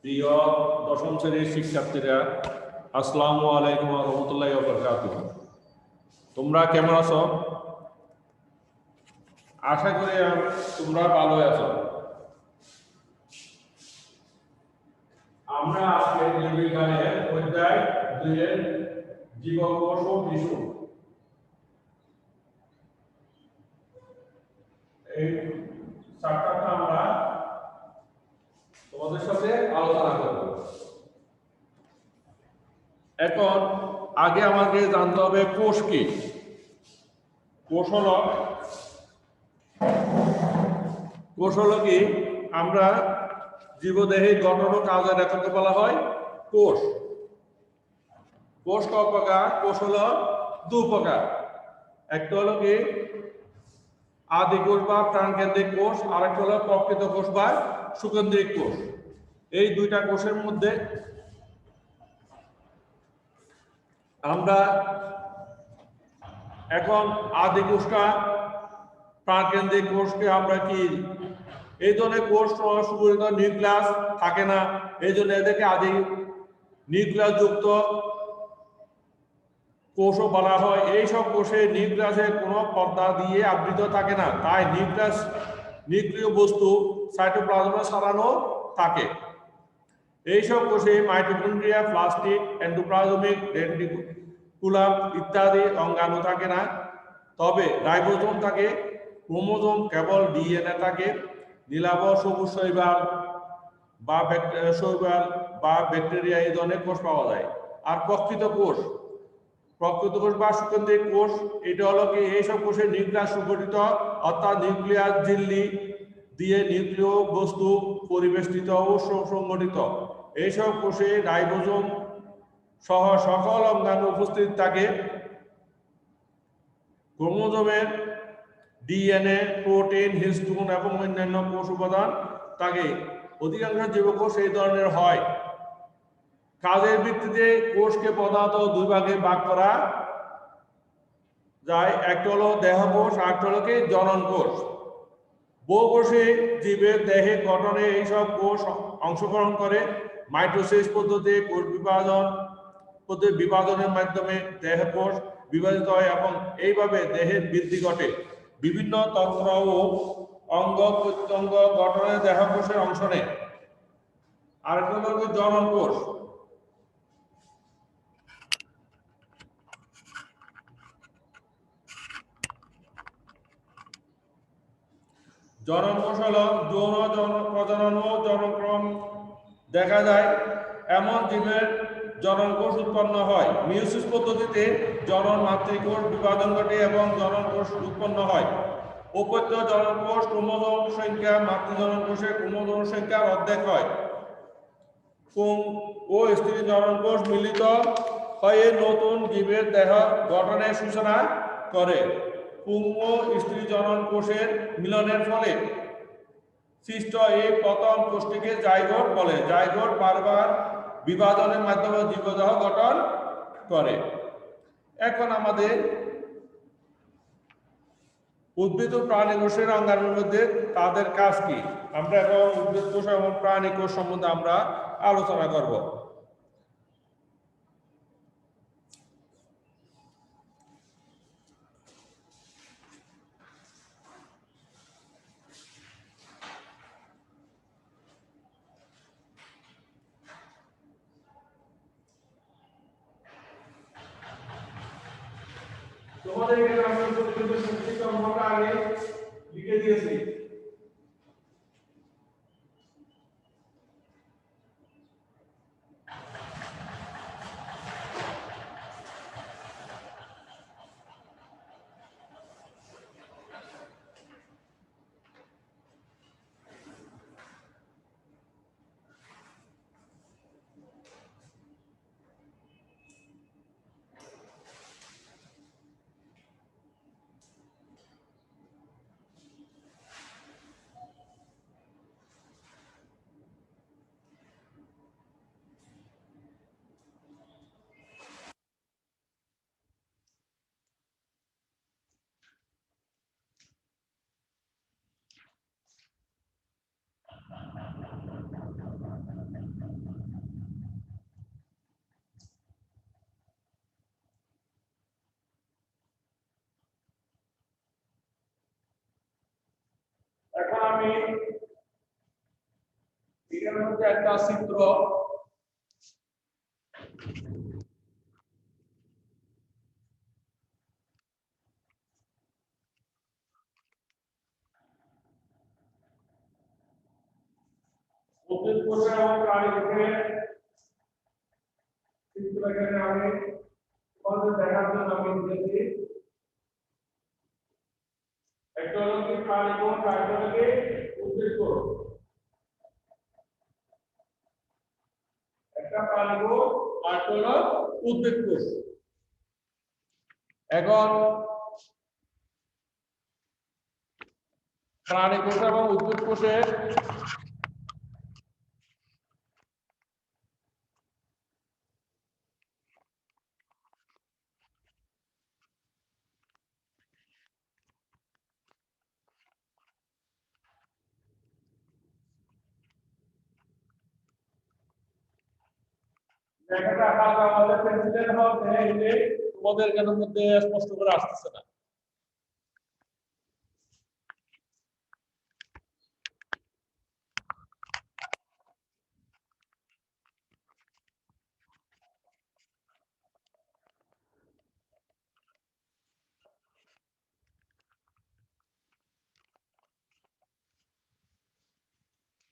প্রিয় দশম শ্রেণীর শিক্ষার্থীরা, আসসালামু আলাইকুম ওয়া রাহমাতুল্লাহি ওয়া বারাকাতুহু। তোমরা কেমন আছো? আশা করি তোমরা ভালো আছো। আমরা আজকে জীববিজ্ঞানের অধ্যায় 2 এর জীবক কোষ ও টিস্যু এই চ্যাপ্টারটা আমরা তোমাদের সাথে আলোচনা করব। এখন আগে আমাকে জানতে হবে কোষ কি। কোষ হলো কি, আমরা জীবদেহের গঠন ও কাজের এককে বলা হয় কোষ। কোষ কয় প্রকার? কোষ হলো 2 প্রকার। একটা হলো কি আদি কোষ বা প্রাণকেন্দ্রিক কোষ, আরেকটা হলো প্রকৃত কোষ বা সুকেন্দ্রিক কোষ। এই দুইটা কোষের মধ্যে আমরা এখন আদি কোষটা প্রাণকেন্দ্রিক কোষকে আমরা কি, এই ধরনের কোষ সুগঠিত নিউক্লিয়াস থাকে না, এই জন্য এদেরকে আদি নিউক্লিয়াস যুক্ত কোষও বলা হয়। এইসব কোষে নিউক্লিয়াসের কোনো পর্দা দিয়ে আবৃত থাকে না, তাই নিউক্লিয় বস্তু সাইটোপ্লাজমে ছড়ানো থাকে। এইসব কোষে মাইটোকন্ড্রিয়া, প্লাস্টিক, এন্ডোপ্লাজমিক রেটিকুলাম ইত্যাদি অঙ্গাণু থাকে না, তবে রাইবোজোম থাকে, ক্রোমোজোম, কেবল ডিএনএ থাকে, নীলাভ, সবুজ শৈবাল বা ব্যাকটেরিয়া এই ধরনের কোষ পাওয়া যায়। আর প্রকৃত কোষ বা সুকেন্দ্রিক কোষ, এটা হলো কি এইসব কোষে নিউক্লিয়াস সুগঠিত, অর্থাৎ নিউক্লিয়াস ঝিল্লি দিয়ে নিউক্লিয় বস্তু পরিবেষ্টিত ও সংগঠিত। এইসব কোষে রাইবোজোম সহ সকল অঙ্গাণু উপস্থিত থাকে। ক্রোমোজোমের ডিএনএ, প্রোটিন, হিস্টোন এবং অন্যান্য কোষ উপাদান থাকে। অধিকাংশ জীবকোষ এই ধরনের হয়। কাজের ভিত্তিতে কোষকে প্রধানত দুই ভাগে ভাগ করা যায়। একটা হলো দেহকোষ, আরেকটা হলো কি জনন কোষ। বহুকোষী জীবের দেহের গঠনে এইসব কোষ অংশগ্রহণ করে। মাইটোসিস পদ্ধতি কোষ বিভাজনের মাধ্যমে দেহকোষ বিভাজিত হয় এবং এইভাবে দেহের বৃদ্ধি ঘটে। বিভিন্ন তন্ত্র ও অঙ্গ প্রত্যঙ্গ গঠনে দেহকোষের অংশ নেয়। আরেকটা হলো জনন কোষ। জনন কোষ হল যৌন প্রজনন ও জনক্রম দেখা যায় এমন জীবের জনন কোষ উৎপন্ন হয়। মিয়োসিস পদ্ধতিতে জনন মাতৃকোষ বিভাজন ঘটে এবং জনন কোষ উৎপন্ন হয়। অপত্য জনন কোষ ক্রোমোজোম সংখ্যা মাতৃজনন কোষের ক্রোমোজোম সংখ্যার অর্ধেক হয়। পুং ও স্ত্রী জনন কোষ মিলিত হয়ে নতুন জীবের দেহ গঠনের সূচনা করে। পুং ও স্ত্রী জনন কোষের মিলনের ফলে সৃষ্ট এই প্রথম কোষটিকে জাইগোট বলে। জাইগোট বারবার বিভাজনের মাধ্যমে জীবদেহ গঠন করে। এখন আমাদের উদ্ভিদ ও প্রাণী কোষের অঙ্গাণুর মধ্যে তাদের কাজ কি, আমরা এখন উদ্ভিদ কোষ এবং প্রাণী কোষ সম্বন্ধে আমরা আলোচনা করব। তোমাদের এখানে আমি সংক্ষিপ্ত আমরা আগে লিখে দিয়েছি। এখন আমি এর মধ্যে একটা চিত্র উদ্ভিদ কোষে এবং প্রাণী কোষে চিত্র এখানে আমি তোমাদের দেখার জন্য আমি দিয়েছি। একটা হলো কি প্রাণী কোষ, আরেকটা হলো কি উদ্ভিদ কোষ। একটা প্রাণী কোষ আর হলো উদ্ভিদ কোষ। এখন প্রাণী কোষ এবং উদ্ভিদ কোষের লেখাটা হালকা আমাদের পেন্সিলের হবে এলে তোমাদের এর মধ্যে স্পষ্ট করে আসতেছে না।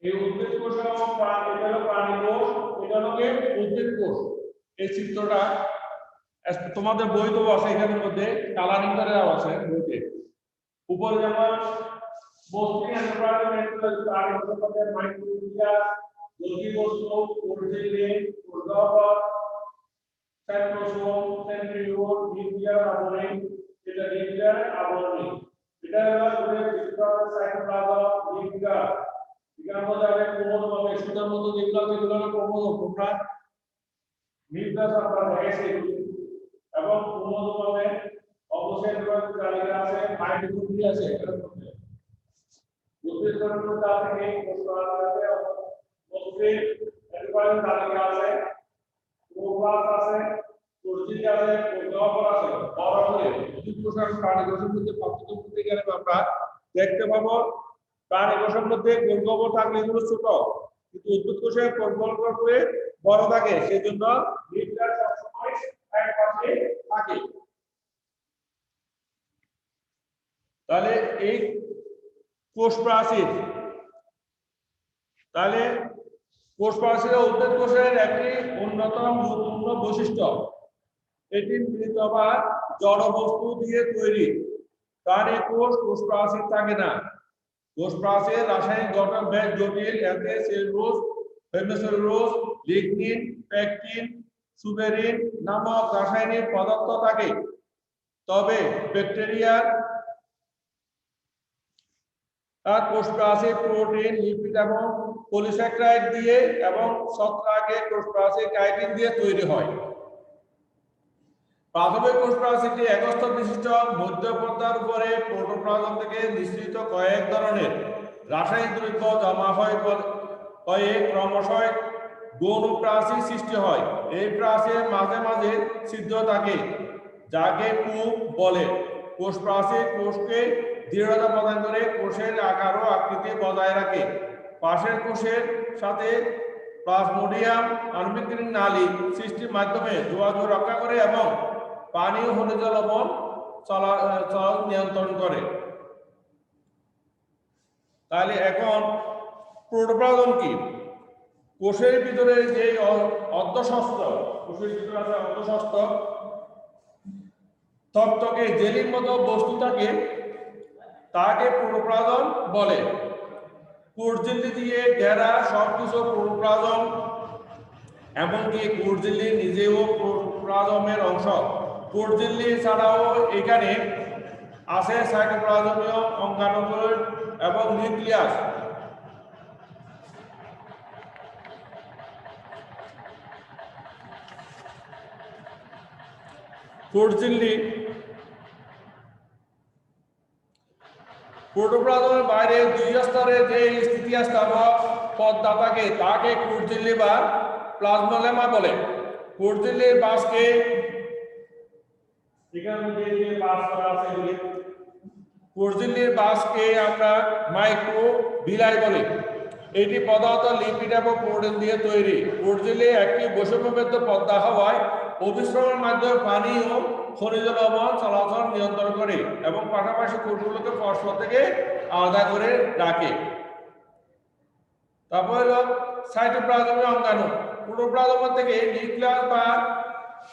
এই উদ্ভিদ কোষ এবং এটা হলো প্রাণী কোষ, এটা হলো কি উদ্ভিদ কোষ। এই চিত্রটা তোমাদের বই তো আছে এখানের মধ্যে কালারিং করে দেওয়া আছে বইতে। উপরে যেমন বস্তু এন্টারপ্রাইজমেন্ট প্রাণী কোষের মাইক্রোবিয়া, জৈবিক বস্তু, প্রোটিন, উর্বর সেন্ট্রোসোম, সেন্ট্রিওল, নিউক্লিয়ার আবরণী, এটা নিউক্লিয়ার আবরণী। এটা হলো সাইটোপ্লাজম, নিউক্লিয়ার। এখানে মধ্যে আছে ক্রোমোজোম, সুতার মতো যেগুলো আছে এগুলো হলো ক্রোমোজোম। তোমরা নিউক্লিয়াস আপনারা দেখেছি এবং ক্রোমোজোমে অবশ্যই তালিকা আছে, মাইটোকন্ড্রিয়া আছে এর মধ্যে। উদ্ভিদের মধ্যে আছে কোষপ্রাণ আছে, মধ্যে এরপরে তালিকা আছে, ক্লোরোপ্লাস্ট আছে, কোষঝিল্লি আছে, কোষগহ্বর আছে। বড় করে উদ্ভিদ কোষ আর প্রাণী কোষের মধ্যে পার্থক্য করতে গেলে আমরা দেখতে পাবো প্রাণী কোষের মধ্যে কোষগহ্বর থাকলে এগুলো ছোট, কিন্তু উদ্ভিদ কোষে কোষগহ্বর করে বড় থাকে, সেজন্য নিউক্লিয়াস সবসময় এক পাশে থাকে। তাহলে এই কোষ প্রাচীর, তাহলে কোষ প্রাচীর উদ্ভিদ কোষের একটি অন্যতম গুরুত্বপূর্ণ বৈশিষ্ট্য, এটি মৃত বা জড় বস্তু দিয়ে তৈরি। প্রাণী কোষ প্রাচীর থাকে না। কোষ প্রাচীর রাসায়নিক গঠন বেশ জটিল। এতে cellulose, hemicellulose, lignin, pectin, suberin নামক রাসায়নিক পদার্থ থাকে। তবে ব্যাকটেরিয়ার কোষ প্রাচীর প্রোটিন, লিপিড এবং পলিস্যাকারাইড দিয়ে এবং ছত্রাকে কোষ প্রাচীর কাইটিন দিয়ে তৈরি হয়। প্রাথমিক কোষ প্রাচীরটি একস্তর বিশিষ্ট মধ্য পর্দার উপরে প্রোটোপ্লাজম থেকে নিঃসৃত কয়েক ধরনের রাসায়নিক দ্রব্য জমা হয় ক্রমশ গৌণ প্রাচীর সৃষ্টি হয়। এই প্রাচীর মাঝে মাঝে ছিদ্র থাকে, যাকে কূপ বলে। কোষ প্রাচীর কোষকে দৃঢ়তা প্রদান করে, কোষের আকার ও আকৃতি বজায় রাখে। পাশের কোষের সাথে প্লাজমোডিয়াম আণবিক নালী সৃষ্টির মাধ্যমে যোগাযোগ রক্ষা করে এবং পানি ও খনিজ লবণ চলাচল নিয়ন্ত্রণ করে। তাহলে এখন প্রোটোপ্লাজম কি? কোষের ভিতরে যে অর্ধশস্ত্র, কোষের ভিতরে আছে অর্ধশস্ত্র থকথকে জেলির মতো বস্তু থাকে, তাকে প্রোটোপ্লাজম বলে। কোষঝিল্লি দিয়ে ঘেরা সবকিছু প্রোটোপ্লাজম, এমনকি কোষঝিল্লি নিজেও প্রোটোপ্লাজমের অংশ। কোষঝিল্লি ছাড়াও এখানে আছে সাইটোপ্লাজমীয় অঙ্গাণু এবং নিউক্লিয়াস। কোষঝিল্লি প্রোটোপ্লাজমের বাইরে দুই স্তরে যে স্থিতিস্থাপক পর্দা থাকে তাকে কোষঝিল্লি বা প্লাজমোলেমা বলে। কোষঝিল্লির বাসকে কোষঝিল্লির বাসকে আমরা মাইক্রোভিলাই বলি। এটি প্রধানত লিপিড এবং প্রোটিন দিয়ে তৈরি। কোষঝিল্লি একটি বৈষম্যবদ্ধ পর্দা হওয়ায় অভিস্রবণের মাধ্যমে পানি ও খনিজ লবণ চলাচল নিয়ন্ত্রণ করে এবং পাশাপাশি কোষগুলোকে পরস্পর থেকে আলাদা করে রাখে। তারপর হলো সাইটোপ্লাজমীয় অঙ্গাণু। প্রোটোপ্লাজম থেকে নিউক্লিয়াস বা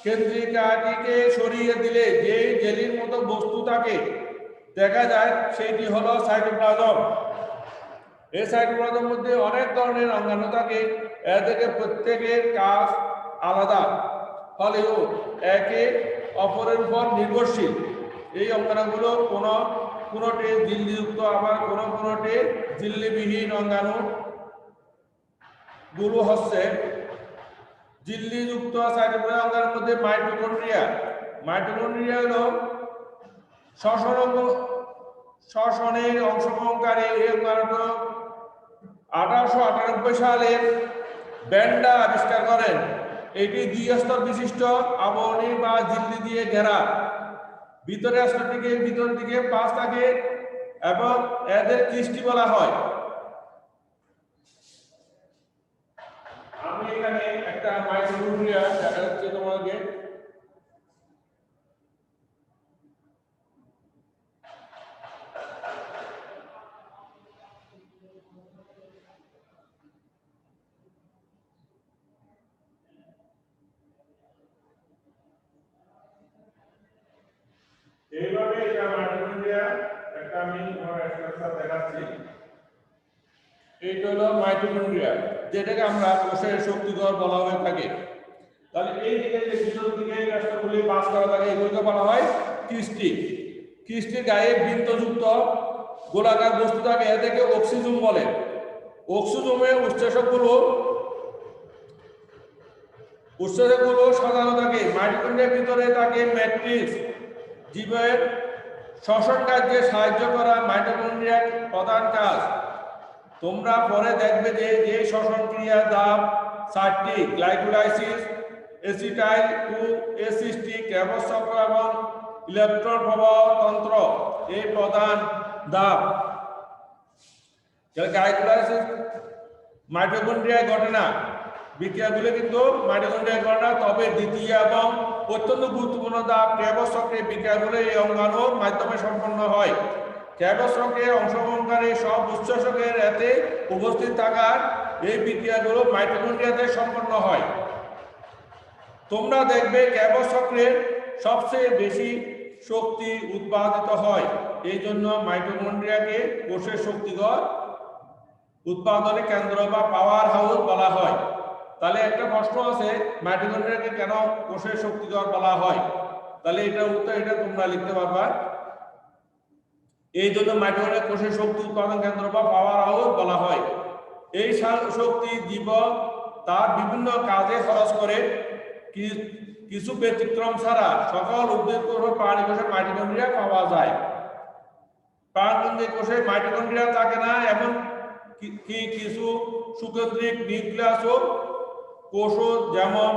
কেন্দ্রিকাটিকে সরিয়ে দিলে যে জেলির মতো বস্তু থাকে দেখা যায়, সেটি হলো সাইটোপ্লাজম। এই সাইটোপ্লাজমের মধ্যে অনেক ধরনের অঙ্গাণু থাকে, এদের প্রত্যেকের কাজ আলাদা হলেও একে অপরের উপর নির্ভরশীল। এই অঙ্গাণুগুলো কোনোটি ঝিল্লিযুক্ত, আবার কোনোটি ঝিল্লিবিহীন। অঙ্গাণু গুলো হচ্ছে ঝিল্লিযুক্ত সাইটোপ্লাজম অঙ্গাণুর মধ্যে মাইটোকন্ড্রিয়া। মাইটোকন্ড্রিয়া হলো শ্বসনের অংশগ্রহণকারী। এই অঙ্গাণুটি 1898 সালে ব্যান্ডা আবিষ্কার করেন। এটি দুই স্তর বিশিষ্ট আবরণী বা ঝিল্লি দিয়ে ঘেরা। ভিতরের স্তরটিকে ভিতর দিকে পাশ থাকে এবং এদের ক্লিষ্টি বলা হয়। আমি এখানে একটা মাইটোকন্ড্রিয়া দেখা যাচ্ছে তোমাকে। এইভাবে এটা মাইটোকন্ড্রিয়া একটা আমি স্ট্রাকচার দেখাচ্ছি। এইটা হলো মাইটোকন্ড্রিয়া, যেটাকে আমরা কোষের শক্তিধর বলা হয়ে থাকে। তাহলে এই দিকে যে ভিতর দিকে রাষ্ট্রগুলি পাস করা থাকে এগুলোকে বলা হয় কিস্টি। কিস্টির গায়ে বৃন্তযুক্ত গোলাকার বস্তু থাকে, এদেরকে অক্সিজম বলে। অক্সিজমের উৎসেচকগুলো সাজানো থাকে। মাইটোকন্ড্রিয়ার ভিতরে থাকে ম্যাট্রিক্স, জীবের শ্বসন কার্যে সাহায্য করা মাইটোকন্ড্রিয়ার প্রধান কাজ। তোমরা পরে দেখবে যে যে শ্বসন ক্রিয়ার ধাপ 4টি: গ্লাইকোলাইসিস, এসিটাইল টু এসিস্টিক, ক্রেবস চক্র এবং ইলেকট্রন প্রবাহ তন্ত্র এই প্রধান ধাপ। গ্লাইকোলাইসিস মাইটোকন্ড্রিয়ায় ঘটে না, বিক্রিয়াগুলো কিন্তু মাইটোকন্ড্রিয়ায় ঘটে না। তবে দ্বিতীয় এবং অত্যন্ত গুরুত্বপূর্ণ ধাপ ক্রেবস চক্রের বিক্রিয়াগুলো এই অঙ্গাণুর মাধ্যমে সম্পন্ন হয়। ক্রেবস চক্রে অংশগ্রহণকারী সব উৎসেচকের এতে উপস্থিত থাকার এই বিক্রিয়াগুলো মাইটোকন্ড্রিয়াতে সম্পন্ন হয়। তোমরা দেখবে ক্রেবস চক্রের সবচেয়ে বেশি শক্তি উৎপাদিত হয়। এই জন্য মাইটোকন্ড্রিয়াকে কোষের শক্তিধর উৎপাদনের কেন্দ্র বা পাওয়ার হাউস বলা হয়। তাহলে একটা প্রশ্ন আছে, মাইটোকন্ড্রিয়াকে কেন কোষের শক্তিধর বলা হয়? তাহলে এটার উত্তর এটা তোমরা লিখতে পারবা। এই জন্য মাইটোকন্ড্রিয়া কোষের শক্তি উৎপাদন কেন্দ্র বা পাওয়ার হাউস বলা হয়। এই শক্তি জীবক তার বিভিন্ন কাজে খরচ করে। কিছু ব্যতিক্রম ছাড়া সকল উদ্ভিদ কোষ ও প্রাণী কোষে মাইটোকন্ড্রিয়া পাওয়া যায়। প্রাণী কোষে মাইটোকন্ড্রিয়া থাকে না, এমন কিছু সুকেন্দ্রিক নিউক্লিয়াস ও কোষ যেমন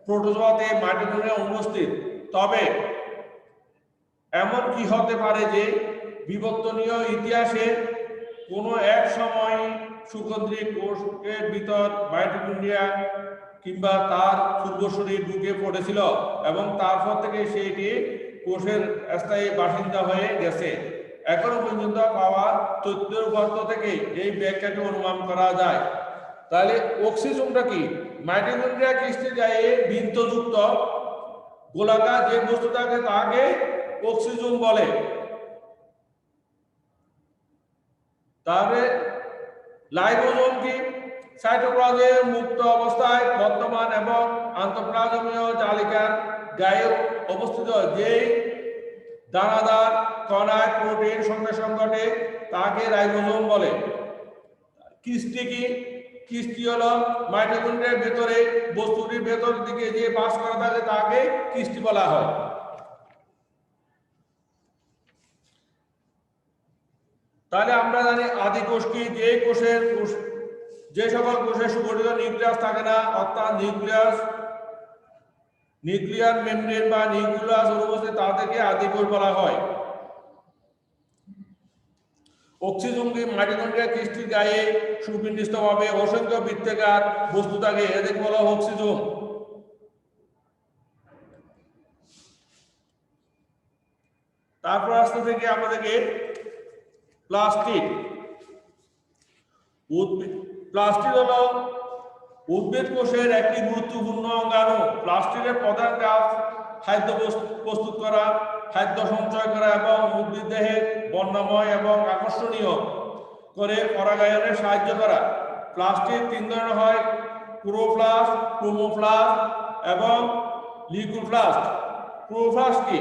প্রোটোজোয়াতে মাইটোকন্ড্রিয়া উপস্থিত। তবে এমন কি হতে পারে যে বিবর্তনীয় ইতিহাসে কোনো এক সময় সুকেন্দ্রিক কোষের ভিতর মাইটোকন্ড্রিয়া কিংবা তার পূর্বসূরি ঢুকে পড়েছিল এবং তারপর থেকে সেটি কোষের স্থায়ী বাসিন্দা হয়ে গেছে। এখনো পর্যন্ত পাওয়া তথ্যের উপর থেকে এই ব্যাখ্যাটি অনুমান করা যায়। তাহলে অক্সিজমটা কি? মাইটোকন্ড্রিয়া কিস্টির গায়ে বৃন্তযুক্ত গোলাকার যে বস্তু থাকে তাকে অক্সিজম বলে। তাহলে লাইসোজোম কি? সাইটোপ্লাজমের মুক্ত অবস্থায় বর্তমান এবং আন্তঃপ্লাজমীয় জালিকার গায়ে অবস্থিত যে দানাদার কণায় প্রোটিন সংশ্লেষণ ঘটে তাকে রাইবোজোম বলে। কিস্টি কি? কিস্টি হলো মাইটোকন্ড্রিয়ার ভেতরে বস্তুটির ভেতর দিকে যে পাস করা থাকে তাকে কিস্টি বলা হয়। তাহলে আমরা জানি আদি কোষ কি? যে সকল কোষের সুগঠিত নিউক্লিয়াস থাকে না, অর্থাৎ নিউক্লিয়ার মেমব্রেন বা নিউক্লিয়াস অনুপস্থিত তাদেরকে আদি কোষ বলা হয়। অক্সিজমকে মাইটোকন্ড্রিয়া কিস্টির গায়ে সুবিন্যস্তভাবে অসংখ্য বৃত্তাকার বস্তু থাকে, এদেরকে বলা হয় অক্সিজম। তারপর আসতে থেকে আমাদেরকে প্লাস্টিড। প্লাস্টিড হলো উদ্ভিদ কোষের একটি গুরুত্বপূর্ণ অঙ্গাণু। প্লাস্টিডের প্রধান কাজ খাদ্য প্রস্তুত করা, খাদ্য সঞ্চয় করা এবং উদ্ভিদ দেহে বর্ণময় এবং আকর্ষণীয় করে পরাগায়নে সাহায্য করা। প্লাস্টিড 3 ধরনের হয়: ক্লোরোপ্লাস্ট, ক্রোমোপ্লাস্ট এবং লিউকোপ্লাস্ট। ক্লোরোপ্লাস্ট কি?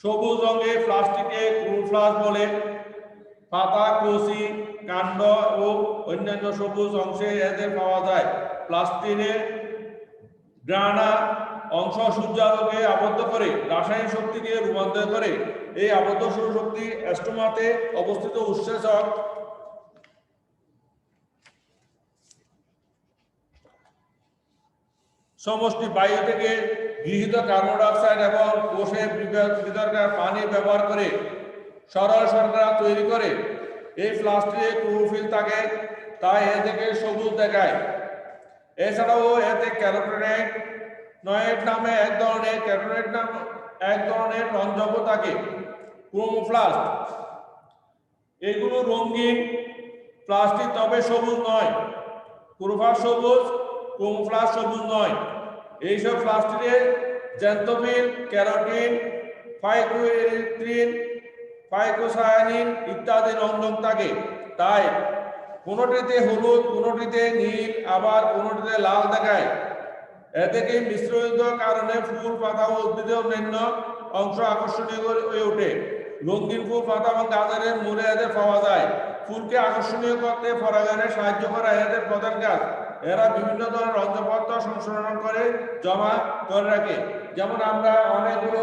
সবুজ রঙের প্লাস্টিকে ক্লোরোপ্লাস্ট বলে। পাতা, কচি, কাণ্ড ও অন্যান্য সবুজ অংশে এদের পাওয়া যায়। প্লাস্টিডের গ্রানা অংশ সূর্যালোকে আবদ্ধ করে রাসায়নিক শক্তিকে রূপান্তর করে। এই আবদ্ধ শক্তি স্টোমাতে অবস্থিত উৎসেচক সমষ্টি বায়ু থেকে গৃহীত কার্বন ডাই অক্সাইড এবং কোষের ভিতরকার পানি ব্যবহার করে সরল শর্করা তৈরি করে। এই প্লাস্টিকে ক্লোরোফিল থাকে, তাই এদেরকে সবুজ দেখায়। এছাড়াও এতে ক্যারোটিনয়েড নামে এক ধরনের রঞ্জক থাকে, ক্রোমোপ্লাস্ট। এগুলো রঙিন প্লাস্টিক, তবে সবুজ নয়। ক্লোরোপ্লাস্ট সবুজ, ক্রোমোপ্লাস্ট সবুজ নয়। এইসব প্লাস্টিকে জ্যান্থোফিল, ক্যারোটিন, ফাইকোইরিথ্রিন, ফাইকোসায়ানিন ইত্যাদি রঞ্জক থাকে, তাই কোনোটিতে হলুদ, কোনোটিতে নীল, আবার কোনোটিতে লাল দেখায়। এ থেকে মিশ্রিত কারণে ফুল, পাতা ও উদ্ভিদের অন্যান্য অংশ আকর্ষণীয় হয়ে ওঠে। রঙিন ফুল, পাতা এবং গাছের মূলে এদের পাওয়া যায়। ফুলকে আকর্ষণীয় করতে পরাগায়নে সাহায্য করা এদের প্রধান কাজ। এরা বিভিন্ন ধরনের রঞ্জকপদার্থ সংশ্লেষণ করে জমা করে রাখে। যেমন আমরা অনেকগুলো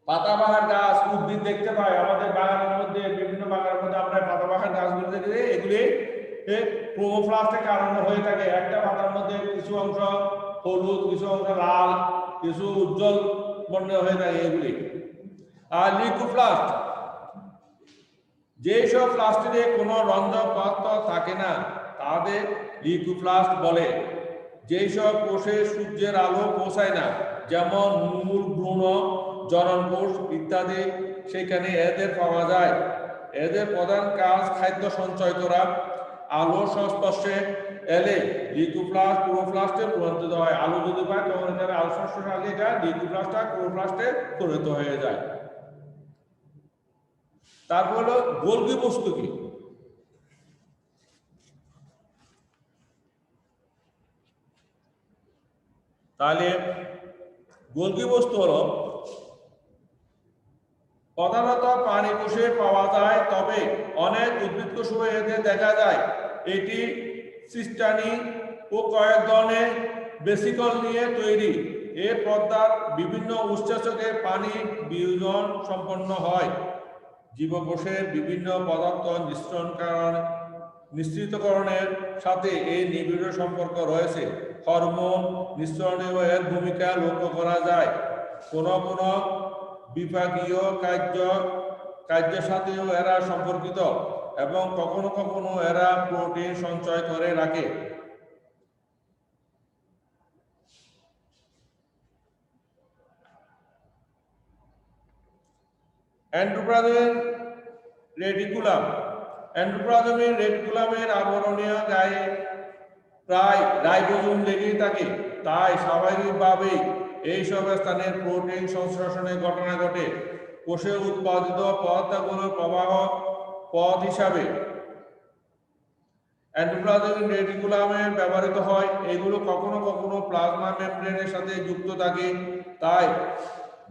পাতাবাহার গাছ, উদ্ভিদ দেখতে পাই আমাদের বাগানের মধ্যে, বিভিন্ন বাগানের মধ্যে আমরা পাতাবাহার গাছগুলো দেখি, এগুলি ক্লোরোপ্লাস্টের কারণে হয়ে থাকে। একটা পাতার মধ্যে কিছু অংশ হলুদ, কিছু অংশ লাল, কিছু উজ্জ্বল বর্ণের হয়ে থাকে এগুলি। আর লিউকোপ্লাস্ট, যেসব প্লাস্টিকে কোনো রঞ্জক পদার্থ থাকে না তাদের লিউকোপ্লাস্ট বলে। যেসব কোষে সূর্যের আলো পৌঁছায় না, যেমন মূল, ভ্রূণ, জনন কোষ ইত্যাদি, সেখানে এদের পাওয়া যায়। এদের প্রধান কাজ খাদ্য সঞ্চয় করা। আলোর সংস্পর্শে এলে লিউকোপ্লাস্ট ক্লোরোপ্লাস্টে রূপান্তরিত হয়। আলো যদি পায় তখন এখানে আলোর সংস্পর্শে আগে এটা লিউকোপ্লাস্টটা ক্লোরোপ্লাস্টে পরিণত হয়ে যায়। তারপর হলো গোলগি বস্তু কি? তাহলে গোলগি বস্তু হলো প্রধানত প্রাণী কোষে পাওয়া যায়, তবে অনেক উদ্ভিদ কোষে এদের দেখা যায়। এটি সিস্টানি ও কয়েক ধরনের বেসিকল নিয়ে তৈরি। এর পর্দার বিভিন্ন উৎসেচকে পানি বিয়োজন সম্পন্ন হয়। জীবকোষের বিভিন্ন পদার্থ নিশ্চিতকরণের সাথে এই নিবিড় সম্পর্ক রয়েছে। হরমোন নিঃসরণেও এর ভূমিকা লক্ষ্য করা যায়। কোনো বিভাগীয় কার্যের সাথেও এরা সম্পর্কিত এবং কখনো কখনো এরা প্রোটিন সঞ্চয় করে রাখে। Endoplasmic reticulum. এন্ডোপ্লাজমিক রেটিকুলামের আবরণীয় গায়ে প্রায় রাইবোজোম লেগেই থাকে। তাই স্বাভাবিকভাবেই এইসব স্থানে প্রোটিন সংশ্লেষণের ঘটনা ঘটে। কোষে উৎপাদিত পদার্থগুলোর প্রবাহ পথ হিসাবে এন্ডোপ্লাজমিক রেটিকুলামে ব্যবহৃত হয়। এগুলো কখনো কখনো প্লাজমা মেমব্রেনের সাথে যুক্ত থাকে। তাই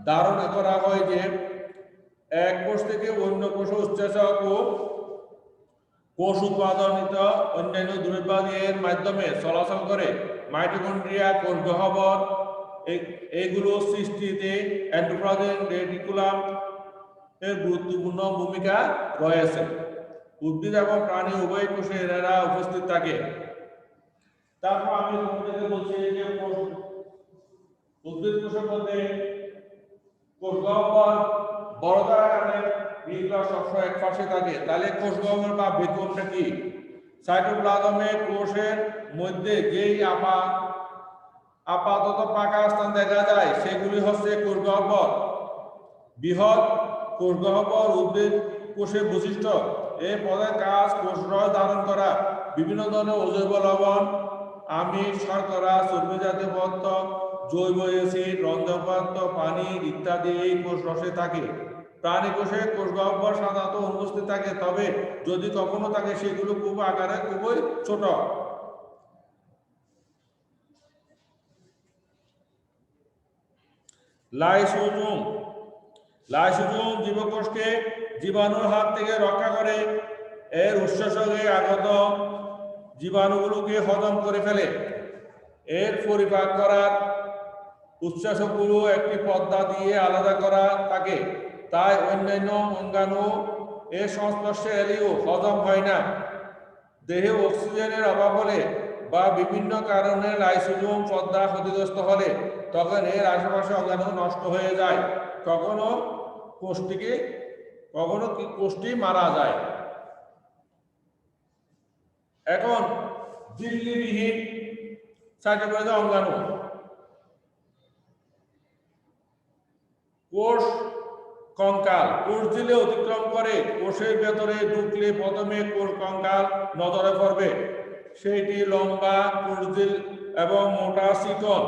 ধারণা করা হয় যে এক কোষ থেকে অন্য কোষে উৎসেচক ও কোষ উৎপাদনিত অন্যান্য দ্রব্যাদির মাধ্যমে চলাচল করে। মাইটোকন্ড্রিয়া, কোষ গহ্বর এগুলো সৃষ্টিতে এন্ডোপ্লাজমিক রেটিকুলাম এর গুরুত্বপূর্ণ ভূমিকা রয়েছে। উদ্ভিদ এবং প্রাণী উভয় কোষে এরা উপস্থিত থাকে। তারপর আমি তোমাদেরকে বলছি যে উদ্ভিদ কোষের মধ্যে কোষ গহ্বর বড় আকারের নিউক্লিয়াস সবসময় এক পাশে থাকে। তাহলে কোষ গহ্বর বা ভিতরটা কি? সাইটোপ্লাজমে কোষের মধ্যে যেই আপাতত পাকা স্থান দেখা যায় সেগুলি হচ্ছে কোষ গহ্বর। বৃহৎ কোষ গহ্বর উদ্ভিদ কোষের বৈশিষ্ট্য। এই প্রধান কাজ কোষরস ধারণ করা। বিভিন্ন ধরনের অজৈব লবণ, আমিষ, শর্করা, চর্বি জাতীয় পদার্থ, জৈব অ্যাসিড, রঞ্জক পদার্থ, পানি ইত্যাদি এই কোষ রসে থাকে। প্রাণী কোষে কোষ গহ্বর সাধারণত অনুপস্থিত থাকে, তবে যদি কখনো থাকে সেগুলো আকারে খুবই ছোট। লাইসোজোম। লাইসোজোম জীবকোষকে জীবাণুর হাত থেকে রক্ষা করে। এর উৎসেচকে আগত জীবাণুগুলোকে হজম করে ফেলে। এর পরিপাক করার উৎসেচকগুলো একটি পর্দা দিয়ে আলাদা করা থাকে। তাই অন্যান্য অঙ্গাণু এর সংস্পর্শে এলেও হজম হয় না। দেহে অক্সিজেনের অভাব হলে বা বিভিন্ন কারণে লাইসোজোম পর্দা ক্ষতিগ্রস্ত হলে তখন এর আশেপাশে অঙ্গাণু নষ্ট হয়ে যায়। কখনো কোষটি মারা যায়। এখন ঝিল্লিবিহীন সাইটোপ্লাজম অঙ্গাণু। কোষ কঙ্কাল কোষ ঝিল্লি অতিক্রম করে কোষের ভেতরে ঢুকলে প্রথমে কোষ কঙ্কাল নজরে পড়বে। সেটি লম্বা কোষঝিল এবং মোটা শিকল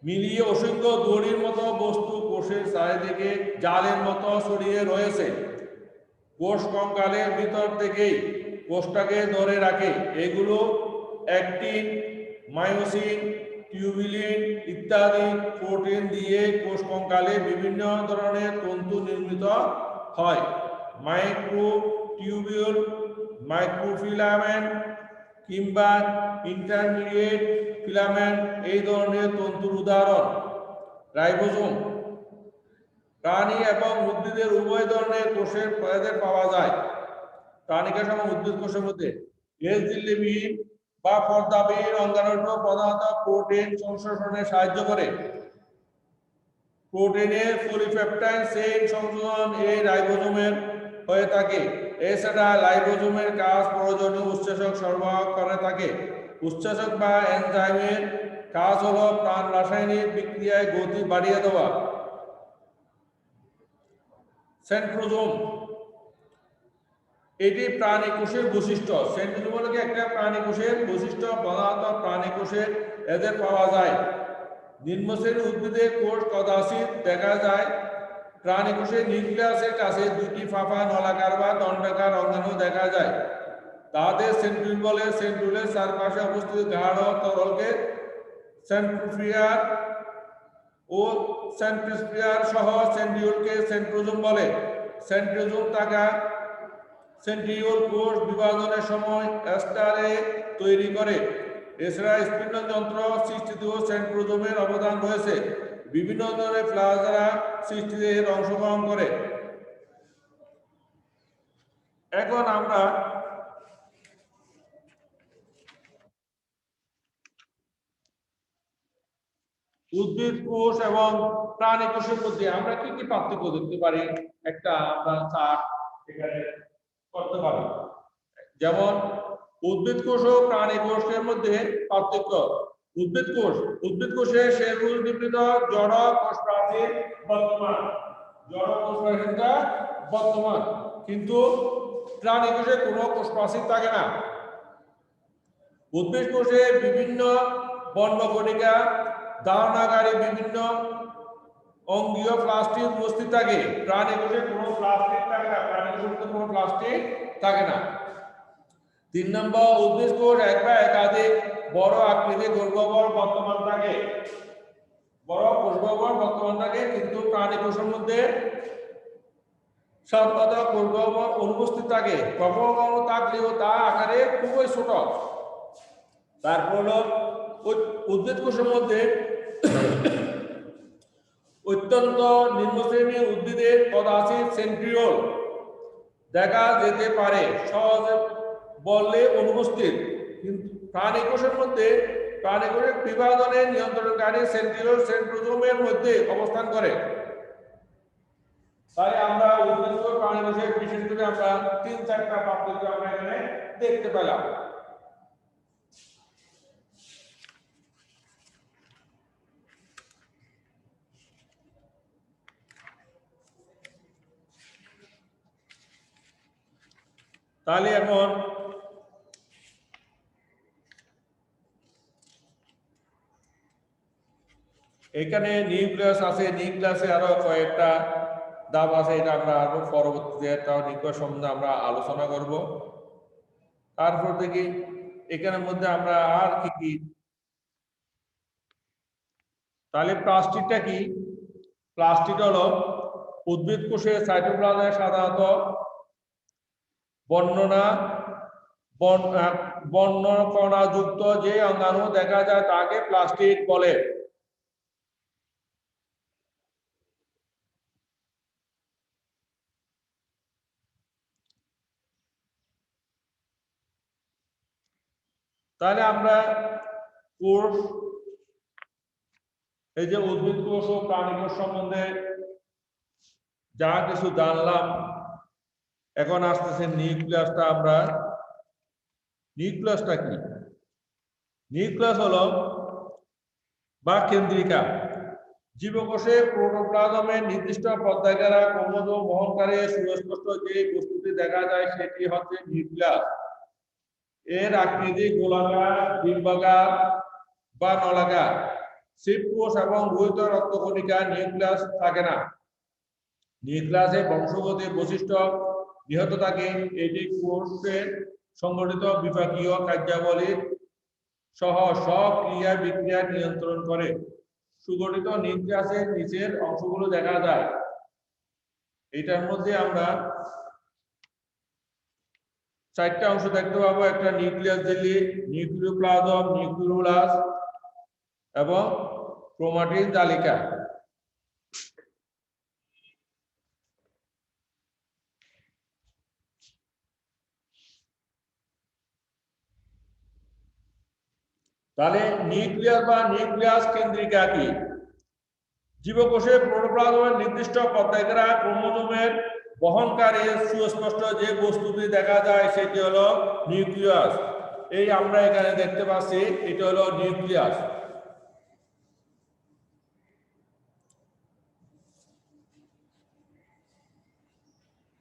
মিলিয়ে অসংখ্য দড়ির মতো বস্তু কোষের চারিদিকে জালের মতো ছড়িয়ে রয়েছে। কোষ কঙ্কালের ভিতর থেকেই কোষটাকে ধরে রাখে। এগুলো অ্যাক্টিন, মায়োসিন, টিউবিলিন ইত্যাদি প্রোটিন দিয়ে কোষ কঙ্কালে বিভিন্ন ধরনের তন্তু নির্মিত হয়। মাইক্রোটিউবিউল, মাইক্রোফিলামেন্ট কিংবা ইন্টারমিডিয়েট ফিলামেন্ট এই ধরনের তন্তুর উদাহরণ রাইবোজোম। প্রাণী এবং উদ্ভিদের উভয় ধরনের কোষের এদের পাওয়া যায়। প্রাণীকোষ এবং উদ্ভিদ কোষের মধ্যে ঝিল্লিবিহীন বা পর্দাবিহীন অঙ্গাণু প্রধানত প্রোটিন সংশ্লেষণে সাহায্য করে। প্রোটিনের পলিপেপটাইড চেইন সংযোজন এই রাইবোজোমের হয়ে থাকে। এছাড়া রাইবোজোমের কাজ প্রয়োজনীয় উৎসেচক সরবরাহ করে থাকে। উৎসেচক বা এনজাইমের কাজ হলো প্রাণ রাসায়নিক বিক্রিয়ায় গতি বাড়িয়ে দেওয়া। সেন্ট্রোজোম এটি প্রাণী কোষের বৈশিষ্ট্য। সেন্ট্রোজোম হলো একটা প্রাণী কোষের বৈশিষ্ট্য, প্রধানত প্রাণী কোষের এদের পাওয়া যায়। নিম্নশ্রেণীর উদ্ভিদের কোষ কদাচিৎ দেখা যায়। প্রাণী কোষের নিউক্লিয়াসের কাছে দুটি ফাঁপা নলাকার বা দণ্ডাকার অঙ্গাণু দেখা যায়। তাদের সেন্ট্রিওল বলে। সেন্ট্রিওলের চারপাশে অবস্থিত গাঢ় তরলকে সেন্ট্রোস্ফিয়ার ও সেন্ট্রোস্ফিয়ার সহ সেন্ট্রিওলকে সেন্ট্রোজোম বলে। সেন্ট্রোজোম থাকা সেন্ট্রিওল কোষ বিভাজনের সময় এস্টারে তৈরি করে। এছাড়া স্পিন্ডল যন্ত্র সৃষ্টিতেও সেন্ট্রোজোমের অবদান রয়েছে। বিভিন্ন ধরনের প্লাজা সৃষ্টিতে এর অংশগ্রহণ করে। এখন আমরা উদ্ভিদ কোষ এবং প্রাণী কোষের মধ্যে আমরা কি কি পার্থক্য দেখতে পারি একটা আমরা চার্ট এখানে করতে পারি। যেমন উদ্ভিদ কোষ ও প্রাণী কোষের মধ্যে পার্থক্য। উদ্ভিদ কোষে সেলুলোজ নির্মিত জড় কোষ প্রাচীর বর্তমান, জড় কোষ প্রাচীরটা বর্তমান, কিন্তু প্রাণী কোষে কোনো কোষ প্রাচীর থাকে না। উদ্ভিদ কোষে বিভিন্ন বর্ণকণিকা ধারণাকারী বিভিন্ন অঙ্গীয় প্লাস্টিক উপস্থিত থাকে। প্রাণী কোষে কোনো প্লাস্টিক থাকে না, প্রাণী কোষে কোনো প্লাস্টিক থাকে না। 3 নম্বর, উদ্ভিদ কোষ এক বা একাধিক বড় আকৃতির কোষগহ্বর বর্তমান থাকে। বড় কোষগহ্বর বর্তমান থাকে, কিন্তু প্রাণী কোষের মধ্যে সর্বদা কোষগহ্বর অনুপস্থিত থাকে। কোষগহ্বর থাকলেও তা আকারে খুবই ছোট। তারপর হলো উদ্ভিদ কোষের মধ্যে অত্যন্ত নিম্নশ্রেণীর উদ্ভিদের কদাচিৎ সেন্ট্রিওল দেখা যেতে পারে, সহজে বললে অনুপস্থিত। কিন্তু প্রাণী কোষের মধ্যে প্রাণী কোষের বিভাজনের নিয়ন্ত্রণকারী সেন্ট্রিওল সেন্ট্রোজোমের মধ্যে অবস্থান করে। তাই আমরা উদ্ভিদ কোষ প্রাণী কোষের বিশেষ করে আমরা 3-4টা পার্থক্য আমরা এখানে দেখতে পেলাম। তাহলে এখন এখানে নিউক্লিয়াস আছে, নিউক্লিয়াসে আরো কয়েকটা ধাপ আছে, এটা আমরা আরো পরবর্তীতে নিউক্লিয়াস সম্বন্ধে আমরা আলোচনা করব। তারপর দেখি এখানের মধ্যে আমরা আর কি কি। তাহলে প্লাস্টিকটা কি? প্লাস্টিক হলো উদ্ভিদ কোষের সাইটোপ্লাজমে সাধারণত বর্ণকণাযুক্ত যে অঙ্গাণু দেখা যায় তাকে প্লাস্টিড বলে। তাহলে আমরা কোষ, এই যে উদ্ভিদ কোষ ও প্রাণী কোষ সম্বন্ধে যা কিছু জানলাম, এখন আসতেছে নিউক্লিয়াসটা। আমরা নিউক্লিয়াসটা কি? নিউক্লিয়াস হলো বা কেন্দ্রিকা। জীবকোষে প্রোটোপ্লাজমে নির্দিষ্ট পর্যায়কারা ক্রোমোজোম বহনকারী সুস্পষ্ট যে বস্তুটি দেখা যায় সেটি হচ্ছে নিউক্লিয়াস। এর আকৃতি গোলাকার, ডিম্বাকার বা নলাকার। শিবকোষ এবং লোহিত রক্তকণিকা নিউক্লিয়াস থাকে না। নিউক্লিয়াসে বংশগত বৈশিষ্ট্য বৃহৎ থাকে। এটি কোষের সংগঠিত বিপাকীয় কার্যাবলী সহ সব ক্রিয়া বিক্রিয়া নিয়ন্ত্রণ করে। সুগঠিত নিউক্লিয়াসের নিচের অংশগুলো দেখা যায়। এটার মধ্যে আমরা 4টা অংশ দেখতে পাবো। একটা নিউক্লিয়াস ঝিল্লি, নিউক্লিওপ্লাজম, নিউক্লিওলাস এবং ক্রোমাটিন জালিকা। তাহলে নিউক্লিয়াস বা নিউক্লিয়াস কেন্দ্রিকা কি? জীবকোষে প্রোটোপ্লাজমের নির্দিষ্ট পর্যায়রা ক্রোমোজোমের বহনকারী সুস্পষ্ট যে বস্তুটি দেখা যায় সেটি হলো নিউক্লিয়াস। এই আমরা এখানে দেখতে পাচ্ছি, এটা হলো নিউক্লিয়াস।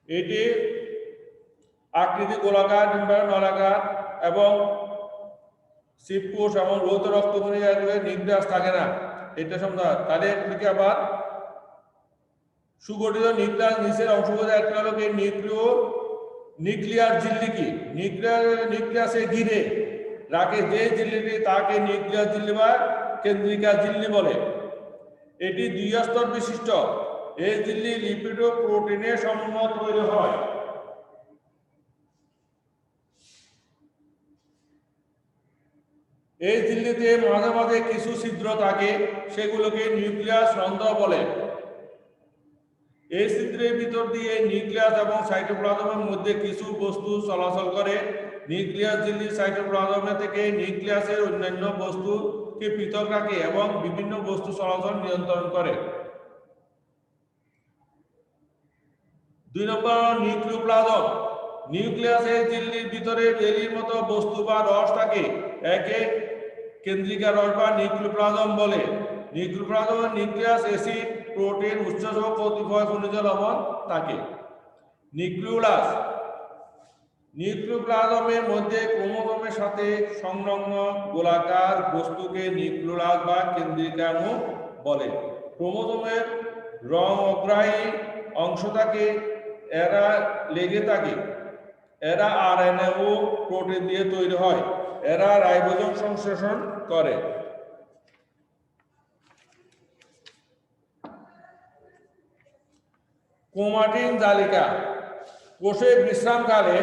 এটি আকৃতি গোলাকার কিংবা নলাকার এবং শিবকোষ এবং লোহিত রক্তকণিকাগুলো নিউক্লিয়াস থাকে না, এটা সম্ভব। তাহলে এগুলিকে আবার সুগঠিত নিউক্লিয়াস নিচের অংশগুলো একটা হলো কি নিউক্লিয়ার ঝিল্লি। কি নিউক্লিয়াসে ঘিরে রাখে যে ঝিল্লিটি তাকে নিউক্লিয়াস ঝিল্লি বা কেন্দ্রিকা ঝিল্লি বলে। এটি 2 স্তর বিশিষ্ট। এই ঝিল্লি লিপিড ও প্রোটিনের সমন্বয়ে তৈরি হয়। এই ঝিল্লিতে মাঝে মাঝে কিছু ছিদ্র থাকে, সেগুলোকে নিউক্লিয়াস রন্ধ্র বলে। এই ছিদ্রের ভিতর দিয়ে নিউক্লিয়াস এবং সাইটোপ্লাজমের মধ্যে কিছু বস্তু চলাচল করে। নিউক্লিয়াস ঝিল্লি সাইটোপ্লাজম থেকে নিউক্লিয়াসের অন্যান্য বস্তুকে পৃথক রাখে এবং বিভিন্ন বস্তু চলাচল নিয়ন্ত্রণ করে। 2 নম্বর নিউক্লিওপ্লাজম। নিউক্লিয়াসের ঝিল্লির ভিতরে জেলির মতো বস্তু বা রস থাকে, একে কেন্দ্রিকা রস বা নিউক্লিওপ্লাজম বলে। নিউক্লিওপ্লাজমের নিউক্লিয়াস অ্যাসিড, প্রোটিন, উৎসেচক ও কতিপয় খনিজ লবণ থাকে। নিউক্লিওলাস। নিউক্লিওপ্লাজমের মধ্যে ক্রোমোজোমের সাথে সংলগ্ন গোলাকার বস্তুকে নিউক্লিওলাস বা কেন্দ্রিকাণু বলে। ক্রোমোজোমের রং অগ্রাহী অংশ থাকে, এরা লেগে থাকে। এরা আরএনএ ও প্রোটিন দিয়ে তৈরি হয়। এরা রাইবোজোম সংশ্লেষণ করে। ক্রোমাটিন জালিকা। কোষে বিশ্রামকালে,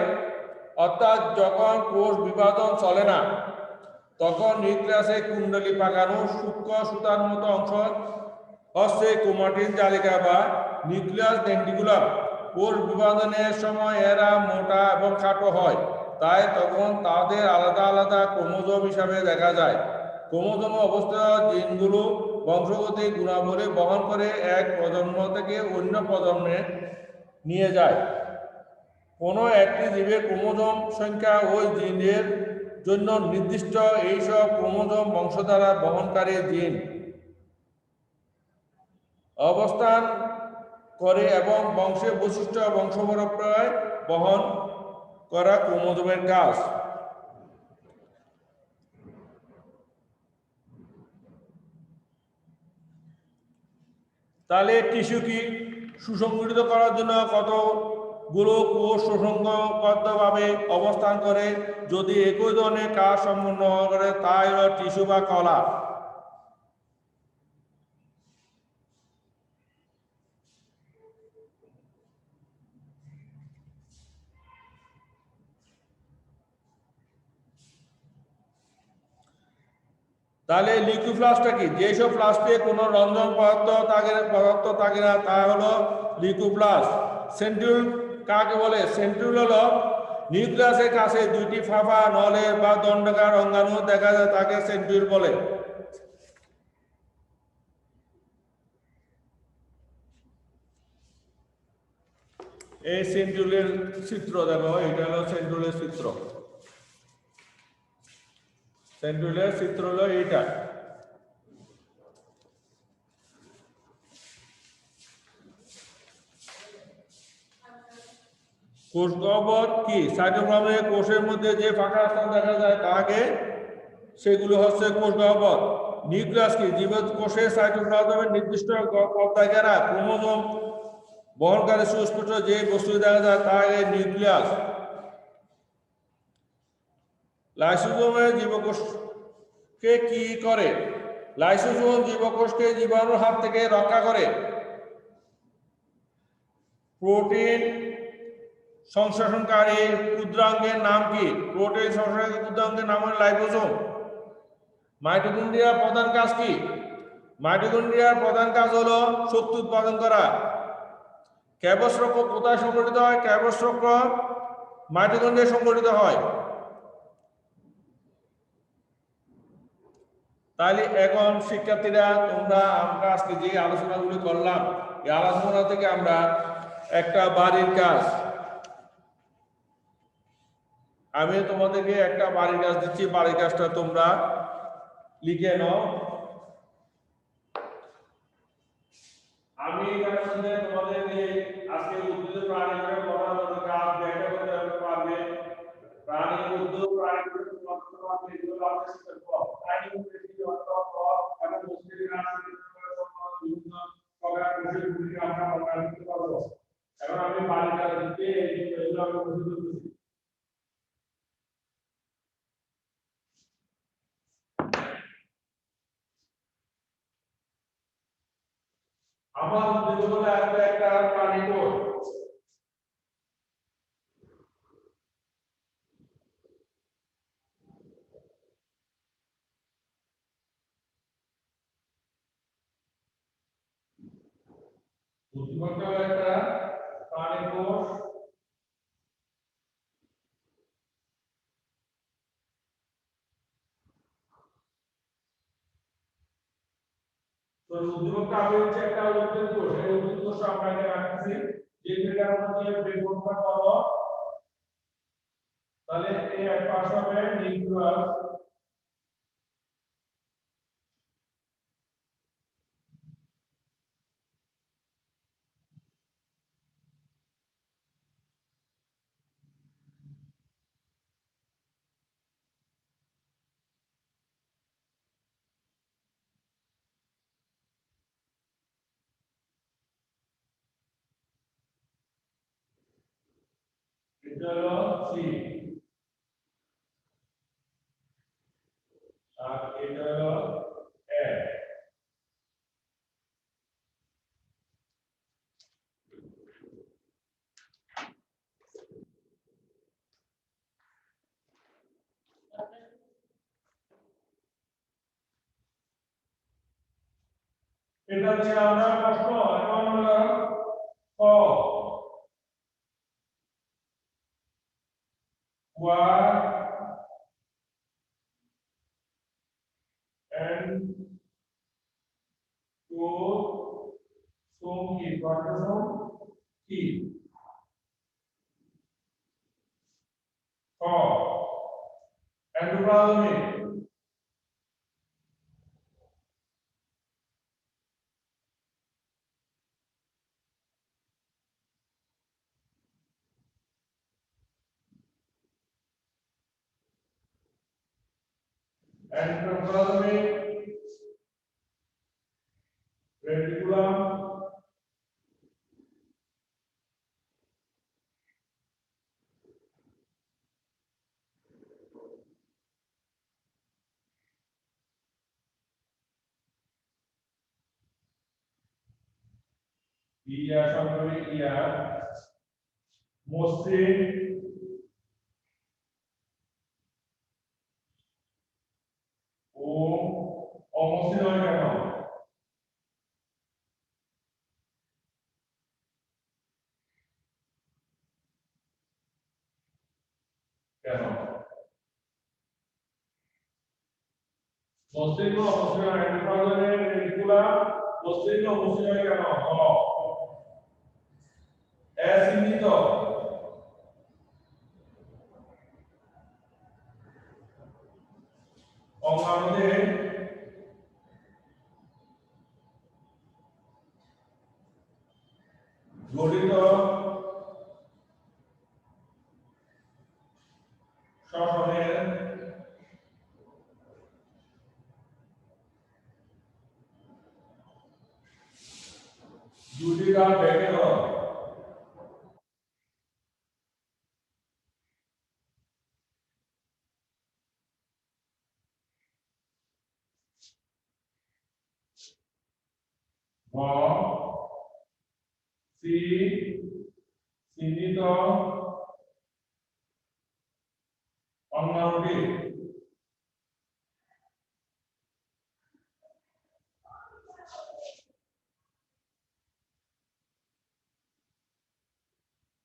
অর্থাৎ যখন কোষ বিভাজন চলে না, তখন নিউক্লিয়াসে কুণ্ডলী পাকানো সূক্ষ্ম সুতার মতো অংশ হচ্ছে ক্রোমাটিন জালিকা বা নিউক্লিয়াস ডেন্টিকুলাম। কোষ বিভাজনের সময় এরা মোটা এবং খাটো হয়, তাই তখন তাদের আলাদা আলাদা ক্রোমোজোম হিসাবে দেখা যায়। ক্রোমোজোমে অবস্থিত জিনগুলো বংশগত গুণাবলী বহন করে এক প্রজন্ম থেকে অন্য প্রজন্মে নিয়ে যায়। কোনো একটি জীবের ক্রোমোজোম সংখ্যা ওই জিনের জন্য নির্দিষ্ট। এইসব ক্রোমোজোম বংশধারা বহনকারী জিন অবস্থান করে এবং বংশের বৈশিষ্ট্য বংশপরম্পরায় বহন করা ক্রোমোজোমের কাজ। তাহলে টিস্যু কি? সুসংগঠিত করার জন্য কতগুলো কোষ সুসংগতভাবে অবস্থান করে। যদি একই ধরনের কাজ সম্পন্ন করে তাই হলো টিস্যু বা কলা। তাহলে লিউকোপ্লাস্টটা কি? যেসব প্লাস্টে কোনো রঞ্জন পদার্থ থাকে না তা হলো লিউকোপ্লাস্ট। সেন্ট্রিওল কাকে বলে? সেন্ট্রিওল হলো নিউক্লিয়াসের কাছে 2টি ফাঁপা নলের বা দণ্ডকার অঙ্গাণু দেখা যায়, তাকে সেন্ট্রিওল বলে। এই সেন্ট্রিওলের চিত্র দেখো, এটা হলো সেন্ট্রিওলের চিত্র। সেন্ট্রিওলের চিত্র হলো এইটা। কোষ গহ্বর কি? সাইটোপ্লাজমে কোষের মধ্যে যে ফাঁকা স্থান দেখা যায় তাকে, সেগুলো হচ্ছে কোষ গহ্বর। নিউক্লিয়াস কি? জীবকোষে সাইটোপ্লাজমের নির্দিষ্ট পর্যায়রা ক্রোমোজোম বহনকারী সুস্পষ্ট যে বস্তু দেখা যায় তা এই নিউক্লিয়াস। লাইসোজোমের জীবকোষকে কি করে? লাইসোজোম জীবকোষকে জীবাণুর হাত থেকে রক্ষা করে। প্রোটিন সংশ্লেষণকারী ক্ষুদ্রাঙ্গের নাম কি? প্রোটিন সংশ্লেষণকারী ক্ষুদ্রাঙ্গের নাম হলো লাইসোজোম। মাইটোকন্ড্রিয়ার প্রধান কাজ কি? মাইটোকন্ড্রিয়ার প্রধান কাজ হলো শক্তি উৎপাদন করা। ক্যাবসরক্ষ কোথায় সংগঠিত হয়? ক্যাবসরক্ষ মাইটোকন্ড্রিয়ায় সংগঠিত হয়। তাহলে এখন শিক্ষার্থীরা তোমরা আমরা আজকে যে আলোচনাগুলি করলাম এই আলোচনা থেকে আমরা একটা বাড়ির কাজ, আমি তোমাদেরকে একটা বাড়ির কাজ দিচ্ছি, বাড়ির কাজটা তোমরা লিখে নাও। আমি এখানে মধ্যে তোমাদেরকে আজকে উদ্ভিদ প্রাণীদের পড়ানোর কাজ ব্যাখ্যা করতে পারবে। প্রাণী উদ্ভিদ প্রাণীদের করতে পারবে, এগুলো আমরা শিখব। প্রাণী উদ্ভিদ অর্থ এবং মস্তিষ্কের কাজ বিভিন্ন প্রকার কোষগুলি আমরা বর্ণনা করতে পারবো। এখন আমি বাড়ির কাজ দিতে এগুলো আমরা বুঝতে পারছি। আমার উদ্ভিদ বলে একটা প্রাণী কোষ। উদ্ভিদ একটা প্রাণী কোষ। তো উদ্দীপকটা আমি হচ্ছে একটা উদ্ভিদ কোষ, এই উদ্ভিদ কোষ আমরা এখানে রাখতেছি। যে ফিগার মধ্যে বেগুনটা করো, তাহলে এই এক পাশে হবে নিউক্লিয়াস, এটা হলো সি, আর এটা হলো এফ। এটা দিয়ে আমরা প্রশ্ন এখন হলো ক, what and to সোম কি গঠন কি? ক এন্ডোপ্লাজমিক, এন্ডোপ্লাজমিক রেটিকুলাম, ইয়া সংগ্রহে ইয়া মসৃণ ও অমসৃণ হয় কেন? কেন মসৃণ ও অমসৃণ হয়? এন্ডোপ্লাজমিক রেটিকুলাম মসৃণ ও অমসৃণ হয় কেন? অ্যাসিমিত অঙ্গাণুতে গঠিত শ্বসনের দুটি কাজ ব্যাখ্যা করো। সি চিহ্নিত অঙ্গাণুটি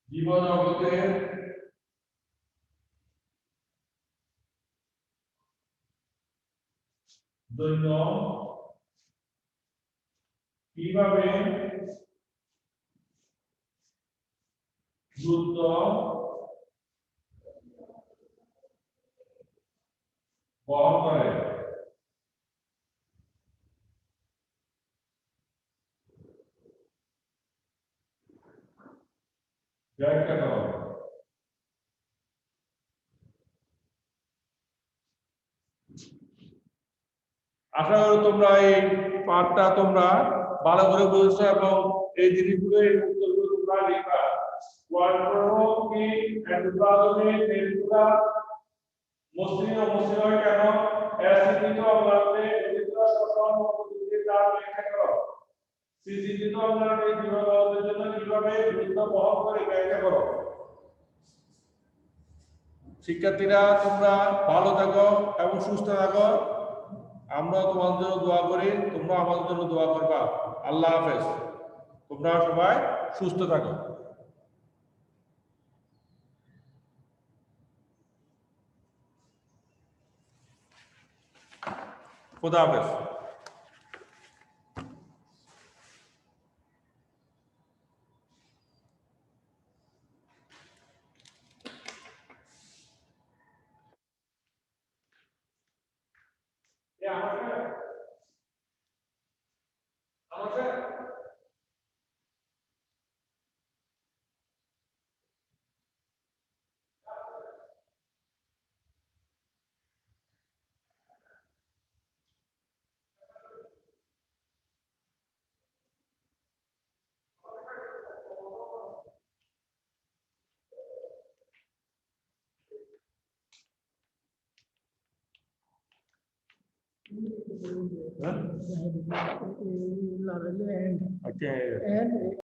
জীবজগতের জন্য কিভাবে দ্রুত বহন করে ব্যাখ্যা করো। আশা করি তোমরা এই পাঠটা তোমরা ভালো করে বুঝেছো এবং এই জিনিসগুলো এই উত্তরগুলো তোমরা লিখবা। কি এন্ডোপ্লাজমে সেলগুলা মসৃণ মসৃণ হয় কেন? অ্যাসিডিত অম্লারূপে গঠিত শ্বসন পদ্ধতিতে তার ব্যাখ্যা করো। সিজিত অম্লারূপে জীবজগতের জন্য কিভাবে দ্রুত বহন করে ব্যাখ্যা করো। শিক্ষার্থীরা তোমরা ভালো থাকো এবং সুস্থ থাকো। আমরা তোমাদের জন্য দোয়া করি, তোমরা আমাদের জন্য দোয়া করবা। আল্লাহ হাফেজ। তোমরা সবাই সুস্থ থাকো। खुदा हाफेज। Okay.